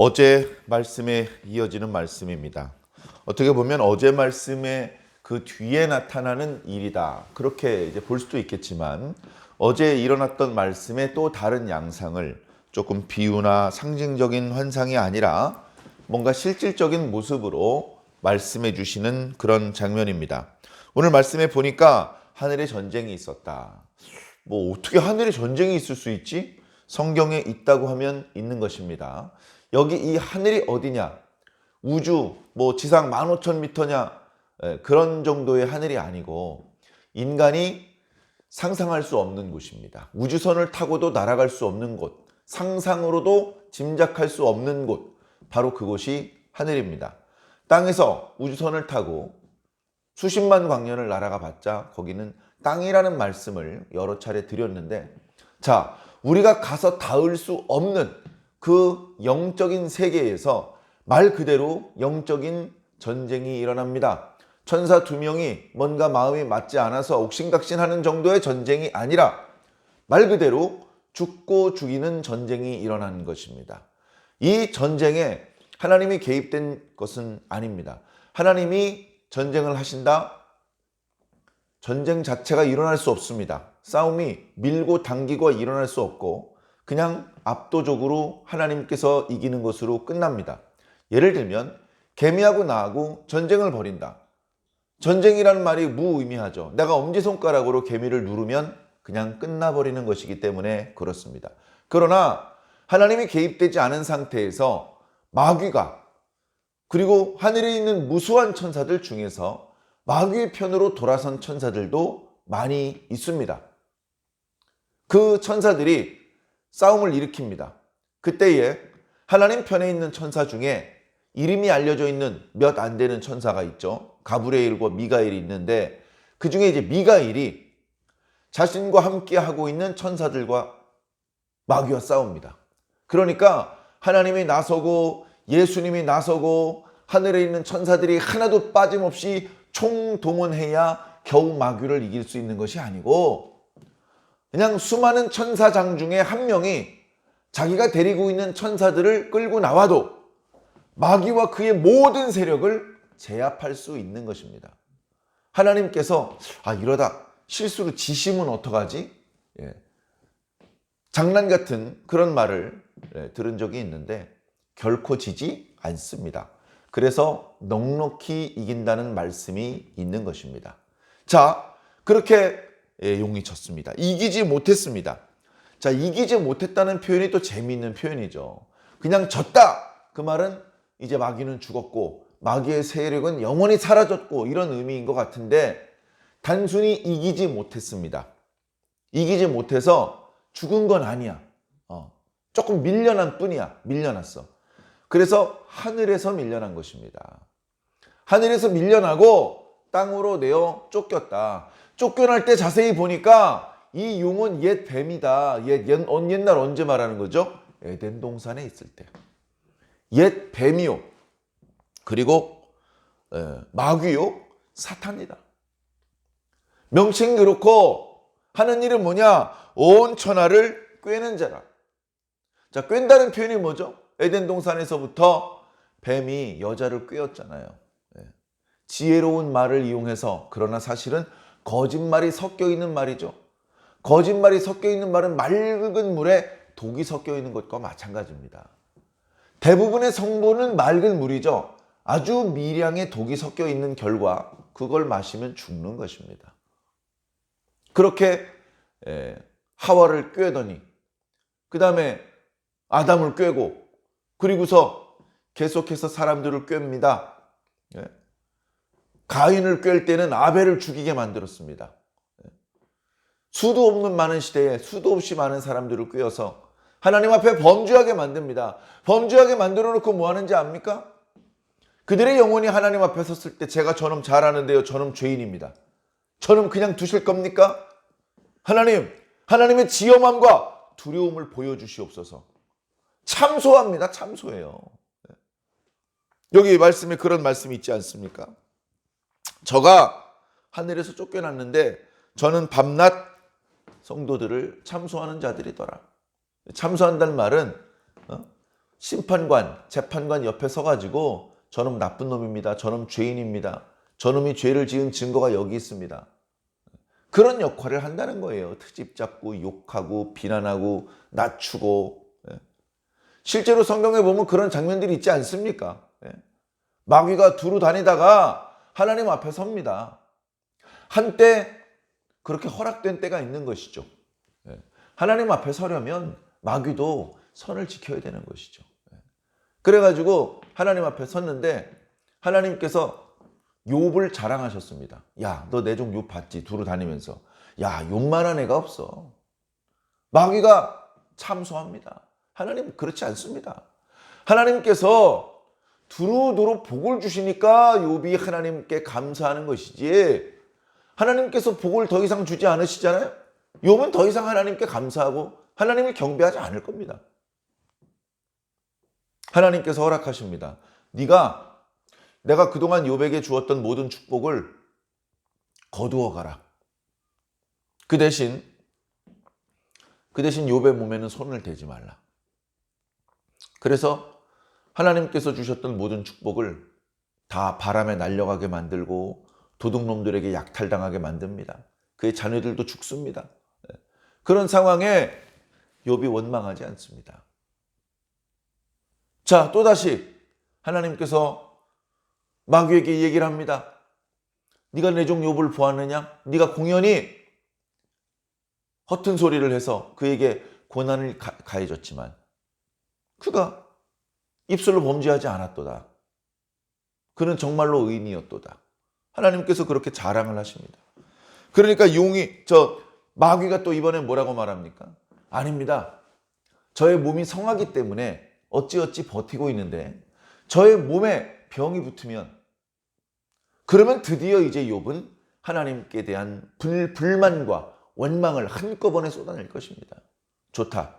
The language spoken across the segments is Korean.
어제 말씀에 이어지는 말씀입니다. 어떻게 보면 어제 말씀의 그 뒤에 나타나는 일이다, 그렇게 이제 볼 수도 있겠지만, 어제 일어났던 말씀의 또 다른 양상을 조금 비유나 상징적인 환상이 아니라 뭔가 실질적인 모습으로 말씀해 주시는 그런 장면입니다. 오늘 말씀에 보니까 하늘에 전쟁이 있었다. 뭐 어떻게 하늘에 전쟁이 있을 수 있지? 성경에 있다고 하면 있는 것입니다. 여기 이 하늘이 어디냐? 우주 뭐 지상 15,000m냐? 그런 정도의 하늘이 아니고 인간이 상상할 수 없는 곳입니다. 우주선을 타고도 날아갈 수 없는 곳, 상상으로도 짐작할 수 없는 곳, 바로 그곳이 하늘입니다. 땅에서 우주선을 타고 수십만 광년을 날아가 봤자 거기는 땅이라는 말씀을 여러 차례 드렸는데, 자, 우리가 가서 닿을 수 없는 그 영적인 세계에서 말 그대로 영적인 전쟁이 일어납니다. 천사 2명이 뭔가 마음이 맞지 않아서 옥신각신하는 정도의 전쟁이 아니라 말 그대로 죽고 죽이는 전쟁이 일어나는 것입니다. 이 전쟁에 하나님이 개입된 것은 아닙니다. 하나님이 전쟁을 하신다? 전쟁 자체가 일어날 수 없습니다. 싸움이 밀고 당기고 일어날 수 없고 그냥 압도적으로 하나님께서 이기는 것으로 끝납니다. 예를 들면 개미하고 나하고 전쟁을 벌인다. 전쟁이라는 말이 무의미하죠. 내가 엄지손가락으로 개미를 누르면 그냥 끝나버리는 것이기 때문에 그렇습니다. 그러나 하나님이 개입되지 않은 상태에서 마귀가, 그리고 하늘에 있는 무수한 천사들 중에서 마귀의 편으로 돌아선 천사들도 많이 있습니다. 그 천사들이 싸움을 일으킵니다. 그때에 하나님 편에 있는 천사 중에 이름이 알려져 있는 몇 안 되는 천사가 있죠. 가브리엘과 미가엘이 있는데, 그 중에 이제 미가엘이 자신과 함께 하고 있는 천사들과 마귀와 싸웁니다. 그러니까 하나님이 나서고 예수님이 나서고 하늘에 있는 천사들이 하나도 빠짐없이 총동원해야 겨우 마귀를 이길 수 있는 것이 아니고, 그냥 수많은 천사장 중에 한 명이 자기가 데리고 있는 천사들을 끌고 나와도 마귀와 그의 모든 세력을 제압할 수 있는 것입니다. 하나님께서 이러다 실수로 지시면 어떡하지? 장난 같은 그런 말을 들은 적이 있는데 결코 지지 않습니다. 그래서 넉넉히 이긴다는 말씀이 있는 것입니다. 자, 그렇게 용이 쳤습니다. 이기지 못했습니다. 자, 이기지 못했다는 표현이 또 재미있는 표현이죠. 그냥 졌다! 그 말은 이제 마귀는 죽었고 마귀의 세력은 영원히 사라졌고 이런 의미인 것 같은데, 단순히 이기지 못했습니다. 이기지 못해서 죽은 건 아니야. 조금 밀려난 뿐이야. 밀려났어. 그래서 하늘에서 밀려난 것입니다. 하늘에서 밀려나고 땅으로 내어 쫓겼다. 쫓겨날 때 자세히 보니까 이 용은 옛 뱀이다. 옛날 언제 말하는 거죠? 에덴 동산에 있을 때. 옛 뱀이요. 그리고 마귀요. 사탄이다. 명칭 그렇고 하는 일은 뭐냐? 온 천하를 꿰는 자라. 자, 꿰다는 표현이 뭐죠? 에덴 동산에서부터 뱀이 여자를 꿰었잖아요. 지혜로운 말을 이용해서, 그러나 사실은 거짓말이 섞여 있는 말이죠. 거짓말이 섞여 있는 말은 맑은 물에 독이 섞여 있는 것과 마찬가지입니다. 대부분의 성분은 맑은 물이죠. 아주 미량의 독이 섞여 있는 결과 그걸 마시면 죽는 것입니다. 그렇게 하와를 꿰더니 그 다음에 아담을 꿰고, 그리고서 계속해서 사람들을 꿰입니다. 가인을 꿰을 때는 아벨을 죽이게 만들었습니다. 수도 없는 많은 시대에 수도 없이 많은 사람들을 꿰어서 하나님 앞에 범죄하게 만듭니다. 범죄하게 만들어 놓고 뭐 하는지 압니까? 그들의 영혼이 하나님 앞에 섰을 때 제가 저놈 잘하는데요, 저놈 죄인입니다. 저놈 그냥 두실 겁니까? 하나님의 지엄함과 두려움을 보여주시옵소서. 참소합니다. 참소해요. 여기 말씀에 그런 말씀이 있지 않습니까? 저가 하늘에서 쫓겨났는데 저는 밤낮 성도들을 참소하는 자들이더라. 참소한다는 말은 심판관, 재판관 옆에 서가지고 저놈 나쁜 놈입니다. 저놈 죄인입니다. 저놈이 죄를 지은 증거가 여기 있습니다. 그런 역할을 한다는 거예요. 트집 잡고 욕하고 비난하고 낮추고. 실제로 성경에 보면 그런 장면들이 있지 않습니까? 마귀가 두루 다니다가 하나님 앞에 섭니다. 한때 그렇게 허락된 때가 있는 것이죠. 하나님 앞에 서려면 마귀도 선을 지켜야 되는 것이죠. 그래가지고 하나님 앞에 섰는데 하나님께서 욥을 자랑하셨습니다. 야, 너 내 종 욥 봤지? 두루 다니면서. 야, 욥만한 애가 없어. 마귀가 참소합니다. 하나님 그렇지 않습니다. 하나님께서 두루두루 복을 주시니까 욥이 하나님께 감사하는 것이지, 하나님께서 복을 더 이상 주지 않으시잖아요. 욥은 더 이상 하나님께 감사하고 하나님을 경배하지 않을 겁니다. 하나님께서 허락하십니다. 내가 그동안 욥에게 주었던 모든 축복을 거두어 가라. 그 대신 욥의 몸에는 손을 대지 말라. 그래서 하나님께서 주셨던 모든 축복을 다 바람에 날려가게 만들고 도둑놈들에게 약탈당하게 만듭니다. 그의 자녀들도 죽습니다. 그런 상황에 욥이 원망하지 않습니다. 자, 또다시 하나님께서 마귀에게 이 얘기를 합니다. 네가 내 종 욥을 보았느냐? 네가 공연히 허튼 소리를 해서 그에게 고난을 가해줬지만 그가 입술로 범죄하지 않았도다. 그는 정말로 의인이었도다. 하나님께서 그렇게 자랑을 하십니다. 그러니까 마귀가 또 이번에 뭐라고 말합니까? 아닙니다. 저의 몸이 성하기 때문에 어찌어찌 버티고 있는데 저의 몸에 병이 붙으면, 그러면 드디어 이제 욥은 하나님께 대한 불만과 원망을 한꺼번에 쏟아낼 것입니다. 좋다.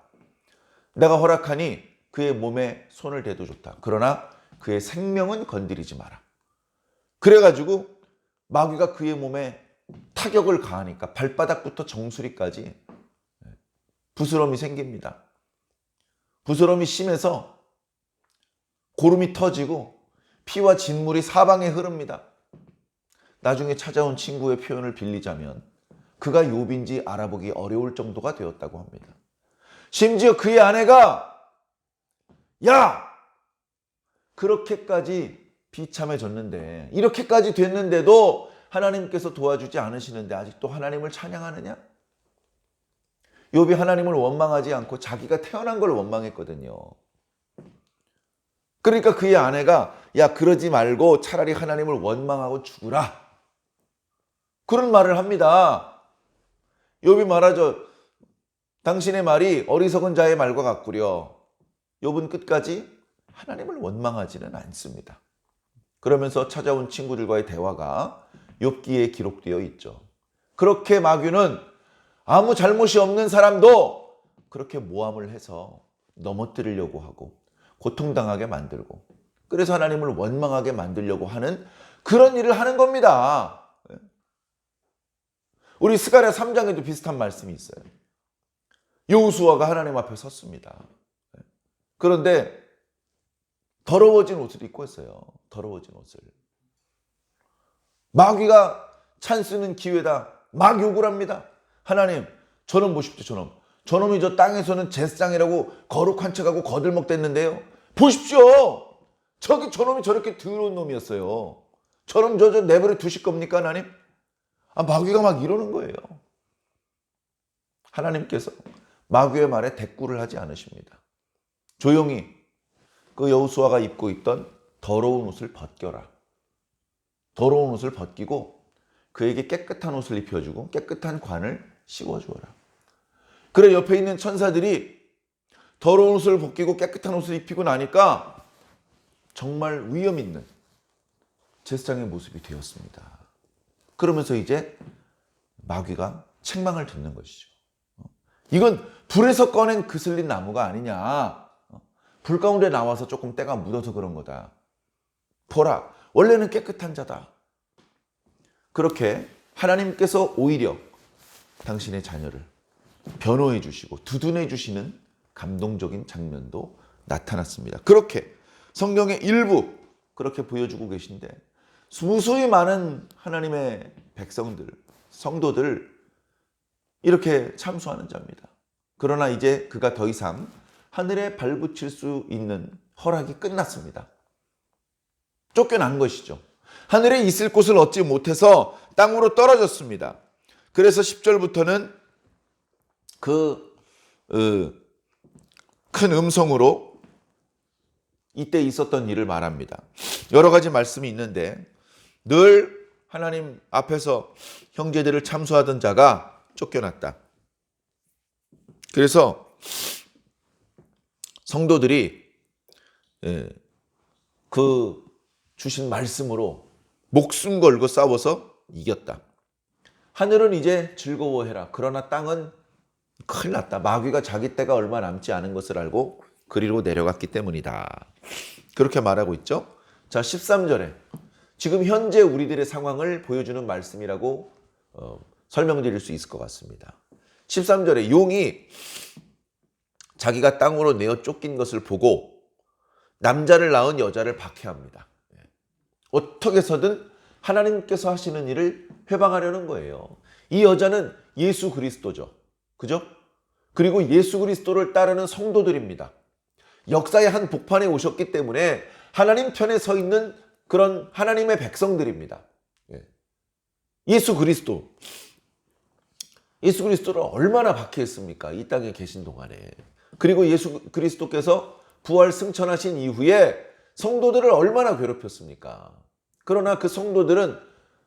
내가 허락하니 그의 몸에 손을 대도 좋다. 그러나 그의 생명은 건드리지 마라. 그래가지고 마귀가 그의 몸에 타격을 가하니까 발바닥부터 정수리까지 부스럼이 생깁니다. 부스럼이 심해서 고름이 터지고 피와 진물이 사방에 흐릅니다. 나중에 찾아온 친구의 표현을 빌리자면 그가 욥인지 알아보기 어려울 정도가 되었다고 합니다. 심지어 그의 아내가 야! 그렇게까지 비참해졌는데, 이렇게까지 됐는데도 하나님께서 도와주지 않으시는데 아직도 하나님을 찬양하느냐? 욥이 하나님을 원망하지 않고 자기가 태어난 걸 원망했거든요. 그러니까 그의 아내가 야, 그러지 말고 차라리 하나님을 원망하고 죽으라. 그런 말을 합니다. 욥이 말하죠. 당신의 말이 어리석은 자의 말과 같구려. 욥은 끝까지 하나님을 원망하지는 않습니다. 그러면서 찾아온 친구들과의 대화가 욥기에 기록되어 있죠. 그렇게 마귀는 아무 잘못이 없는 사람도 그렇게 모함을 해서 넘어뜨리려고 하고 고통당하게 만들고, 그래서 하나님을 원망하게 만들려고 하는 그런 일을 하는 겁니다. 우리 스가랴 3장에도 비슷한 말씀이 있어요. 여호수아가 하나님 앞에 섰습니다. 그런데 더러워진 옷을 입고 있어요. 더러워진 옷을. 마귀가 찬스는 기회다. 막 욕을 합니다. 하나님, 저놈 보십시오. 저놈이 저 땅에서는 제사장이라고 거룩한 척하고 거들먹댔는데요. 보십시오. 저놈이 저렇게 더러운 놈이었어요. 저놈 저 내버려 두실 겁니까, 하나님? 마귀가 막 이러는 거예요. 하나님께서 마귀의 말에 대꾸를 하지 않으십니다. 조용히 그 여호수아가 입고 있던 더러운 옷을 벗겨라. 더러운 옷을 벗기고 그에게 깨끗한 옷을 입혀주고 깨끗한 관을 씌워주어라. 그래, 옆에 있는 천사들이 더러운 옷을 벗기고 깨끗한 옷을 입히고 나니까 정말 위험 있는 제사장의 모습이 되었습니다. 그러면서 이제 마귀가 책망을 듣는 것이죠. 이건 불에서 꺼낸 그슬린 나무가 아니냐. 불 가운데 나와서 조금 때가 묻어서 그런 거다. 보라, 원래는 깨끗한 자다. 그렇게 하나님께서 오히려 당신의 자녀를 변호해 주시고 두둔해 주시는 감동적인 장면도 나타났습니다. 그렇게 성경의 일부 그렇게 보여주고 계신데 무수히 많은 하나님의 백성들, 성도들 이렇게 참수하는 자입니다. 그러나 이제 그가 더 이상 하늘에 발붙일 수 있는 허락이 끝났습니다. 쫓겨난 것이죠. 하늘에 있을 곳을 얻지 못해서 땅으로 떨어졌습니다. 그래서 10절부터는 큰 음성으로 이때 있었던 일을 말합니다. 여러 가지 말씀이 있는데 늘 하나님 앞에서 형제들을 참수하던 자가 쫓겨났다. 그래서 성도들이 그 주신 말씀으로 목숨 걸고 싸워서 이겼다. 하늘은 이제 즐거워해라. 그러나 땅은 큰일 났다. 마귀가 자기 때가 얼마 남지 않은 것을 알고 그리로 내려갔기 때문이다. 그렇게 말하고 있죠. 자, 13절에 지금 현재 우리들의 상황을 보여주는 말씀이라고 설명드릴 수 있을 것 같습니다. 13절에 용이 자기가 땅으로 내어 쫓긴 것을 보고 남자를 낳은 여자를 박해합니다. 어떻게 해서든 하나님께서 하시는 일을 회방하려는 거예요. 이 여자는 예수 그리스도죠. 그죠? 그리고 예수 그리스도를 따르는 성도들입니다. 역사의 한 복판에 오셨기 때문에 하나님 편에 서 있는 그런 하나님의 백성들입니다. 예수 그리스도를 얼마나 박해했습니까? 이 땅에 계신 동안에. 그리고 예수 그리스도께서 부활 승천하신 이후에 성도들을 얼마나 괴롭혔습니까? 그러나 그 성도들은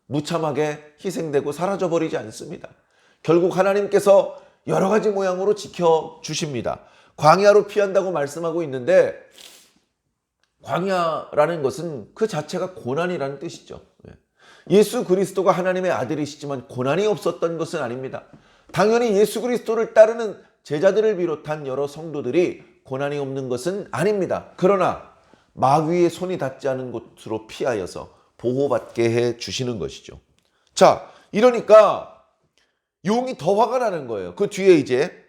무참하게 희생되고 사라져버리지 않습니다. 결국 하나님께서 여러 가지 모양으로 지켜주십니다. 광야로 피한다고 말씀하고 있는데 광야라는 것은 그 자체가 고난이라는 뜻이죠. 예수 그리스도가 하나님의 아들이시지만 고난이 없었던 것은 아닙니다. 당연히 예수 그리스도를 따르는 제자들을 비롯한 여러 성도들이 고난이 없는 것은 아닙니다. 그러나 마귀의 손이 닿지 않은 곳으로 피하여서 보호받게 해 주시는 것이죠. 자, 이러니까 용이 더 화가 나는 거예요. 그 뒤에 이제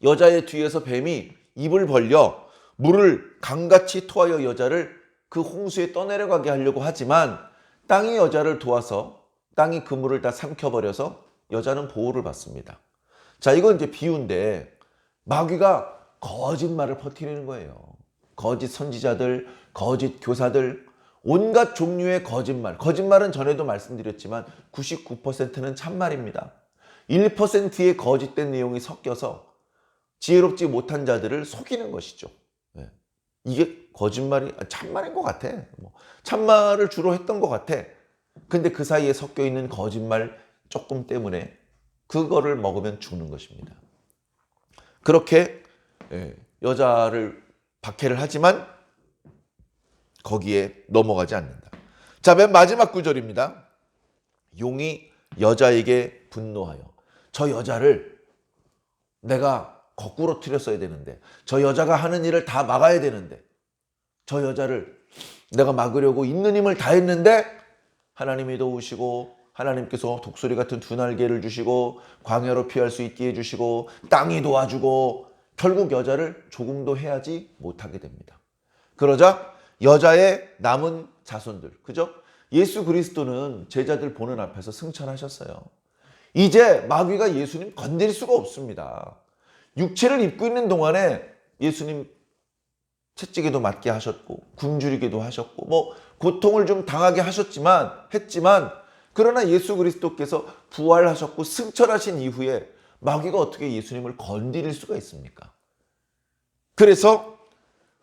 여자의 뒤에서 뱀이 입을 벌려 물을 강같이 토하여 여자를 그 홍수에 떠내려가게 하려고 하지만 땅이 여자를 도와서 땅이 그 물을 다 삼켜버려서 여자는 보호를 받습니다. 자, 이건 이제 비유인데 마귀가 거짓말을 퍼뜨리는 거예요. 거짓 선지자들, 거짓 교사들, 온갖 종류의 거짓말. 거짓말은 전에도 말씀드렸지만 99%는 참말입니다. 1%의 거짓된 내용이 섞여서 지혜롭지 못한 자들을 속이는 것이죠. 이게 거짓말이 참말인 것 같아. 참말을 주로 했던 것 같아. 근데 그 사이에 섞여 있는 거짓말 조금 때문에 그거를 먹으면 죽는 것입니다. 그렇게 여자를 박해를 하지만 거기에 넘어가지 않는다. 자, 맨 마지막 구절입니다. 용이 여자에게 분노하여 저 여자를 내가 거꾸로 틀었어야 되는데 저 여자가 하는 일을 다 막아야 되는데 저 여자를 내가 막으려고 있는 힘을 다 했는데 하나님이 도우시고 하나님께서 독수리 같은 두 날개를 주시고 광야로 피할 수 있게 해주시고 땅이 도와주고 결국 여자를 조금도 해하지 못하게 됩니다. 그러자 여자의 남은 자손들, 그죠? 예수 그리스도는 제자들 보는 앞에서 승천하셨어요. 이제 마귀가 예수님 건드릴 수가 없습니다. 육체를 입고 있는 동안에 예수님 채찍에도 맞게 하셨고 굶주리기도 하셨고 고통을 좀 당하게 했지만 그러나 예수 그리스도께서 부활하셨고 승천하신 이후에 마귀가 어떻게 예수님을 건드릴 수가 있습니까? 그래서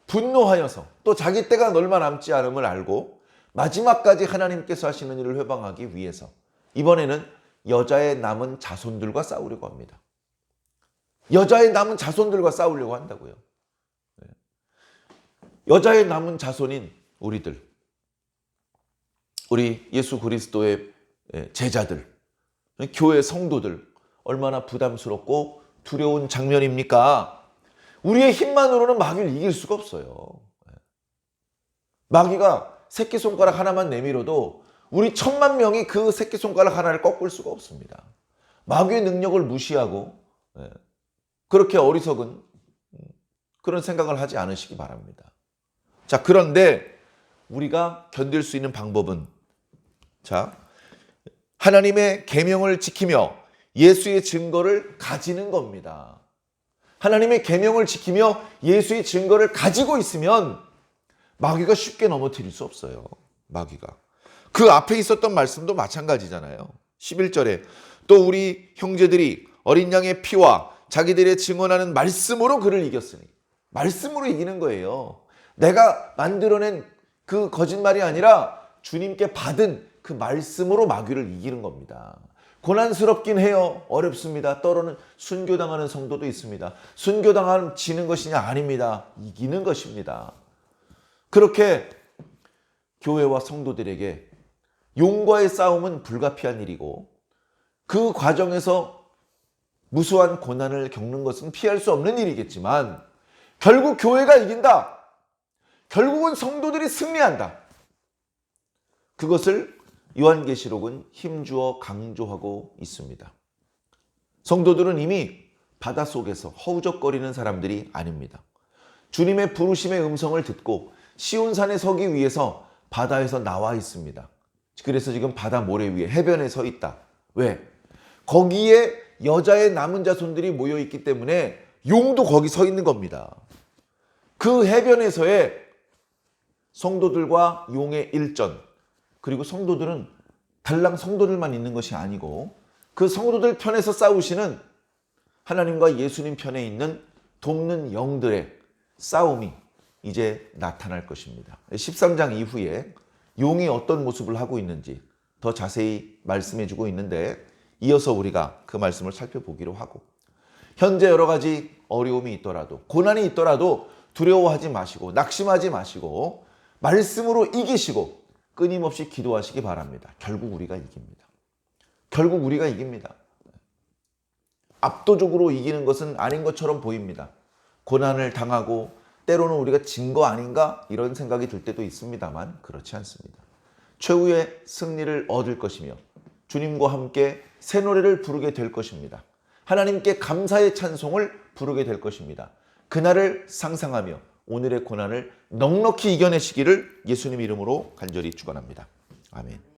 분노하여서 또 자기 때가 얼마 남지 않음을 알고 마지막까지 하나님께서 하시는 일을 회방하기 위해서 이번에는 여자의 남은 자손들과 싸우려고 합니다. 여자의 남은 자손들과 싸우려고 한다고요. 여자의 남은 자손인 우리들, 우리 예수 그리스도의 제자들, 교회 성도들 얼마나 부담스럽고 두려운 장면입니까? 우리의 힘만으로는 마귀를 이길 수가 없어요. 마귀가 새끼손가락 하나만 내밀어도 우리 1000만 명이 그 새끼손가락 하나를 꺾을 수가 없습니다. 마귀의 능력을 무시하고 그렇게 어리석은 그런 생각을 하지 않으시기 바랍니다. 자, 그런데 우리가 견딜 수 있는 방법은, 자, 하나님의 계명을 지키며 예수의 증거를 가지는 겁니다. 하나님의 계명을 지키며 예수의 증거를 가지고 있으면 마귀가 쉽게 넘어뜨릴 수 없어요. 마귀가. 그 앞에 있었던 말씀도 마찬가지잖아요. 11절에 또 우리 형제들이 어린 양의 피와 자기들의 증언하는 말씀으로 그를 이겼으니, 말씀으로 이기는 거예요. 내가 만들어낸 그 거짓말이 아니라 주님께 받은 그 말씀으로 마귀를 이기는 겁니다. 고난스럽긴 해요. 어렵습니다. 때로는 순교당하는 성도도 있습니다. 순교당하면 지는 것이냐? 아닙니다. 이기는 것입니다. 그렇게 교회와 성도들에게 용과의 싸움은 불가피한 일이고, 그 과정에서 무수한 고난을 겪는 것은 피할 수 없는 일이겠지만 결국 교회가 이긴다. 결국은 성도들이 승리한다. 그것을 요한계시록은 힘주어 강조하고 있습니다. 성도들은 이미 바닷속에서 허우적거리는 사람들이 아닙니다. 주님의 부르심의 음성을 듣고 시온산에 서기 위해서 바다에서 나와 있습니다. 그래서 지금 바다 모래 위에 해변에 서 있다. 왜? 거기에 여자의 남은 자손들이 모여 있기 때문에 용도 거기 서 있는 겁니다. 그 해변에서의 성도들과 용의 일전, 그리고 성도들은 달랑 성도들만 있는 것이 아니고 그 성도들 편에서 싸우시는 하나님과 예수님 편에 있는 돕는 영들의 싸움이 이제 나타날 것입니다. 13장 이후에 용이 어떤 모습을 하고 있는지 더 자세히 말씀해 주고 있는데, 이어서 우리가 그 말씀을 살펴보기로 하고, 현재 여러 가지 어려움이 있더라도, 고난이 있더라도 두려워하지 마시고 낙심하지 마시고 말씀으로 이기시고 끊임없이 기도하시기 바랍니다. 결국 우리가 이깁니다. 결국 우리가 이깁니다. 압도적으로 이기는 것은 아닌 것처럼 보입니다. 고난을 당하고 때로는 우리가 진 거 아닌가 이런 생각이 들 때도 있습니다만 그렇지 않습니다. 최후의 승리를 얻을 것이며 주님과 함께 새 노래를 부르게 될 것입니다. 하나님께 감사의 찬송을 부르게 될 것입니다. 그날을 상상하며 오늘의 고난을 넉넉히 이겨내시기를 예수님 이름으로 간절히 축원합니다. 아멘.